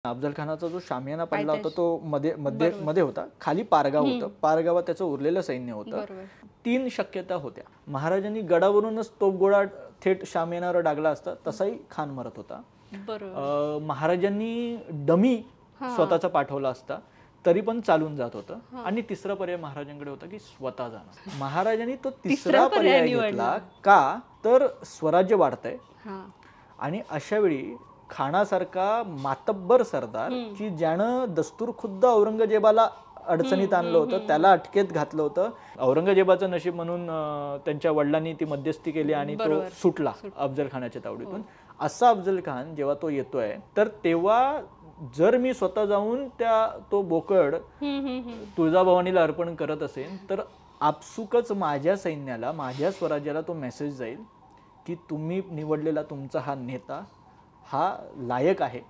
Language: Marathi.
अफजल खानाचा जो शामियाना पडला होता पायथ्याशी. तो मध्ये मध्ये बरोबर. मध्ये होता, खाली पारगाव होतं, पारगावात त्याचं उरलेलं सैन्य होतं. बरोबर. 3 शक्यता होत्या. महाराजांनी गडावरूनच तोफगोळा थेट शामियानावर डागला असता तसाही खान मरत होता. बरोबर. महाराजांनी डमी स्वतःचा पाठवला असता तरी पण चालून जात होतं. आणि तिसरा पर्याय महाराजांकडे होता की स्वतः जाणं. महाराजांनी तो तिसरा पर्याय घेतला का तर स्वराज्य वाढतंय आणि अशा वेळी खानासारखा मातब्बर सरदार की ज्यानं दस्तूर खुद्द औरंगजेबाला अडचणीत आणलं होतं, त्याला अटकेत घातलं होतं. औरंगजेबाचं नशीब म्हणून त्यांच्या वडिलांनी ती मध्यस्थी केली आणि तो सुटला अफजल खानाच्या तावडीतून. असा अफजल खान जेव्हा तो येतोय तर तेव्हा जर मी स्वतः जाऊन तो बोकड तुळजाभवानीला अर्पण करत असेल तर आपसुकच माझ्या सैन्याला, माझ्या स्वराज्याला तो मेसेज जाईल की तुम्ही निवडलेला तुमचा हा नेता हा लायक आहे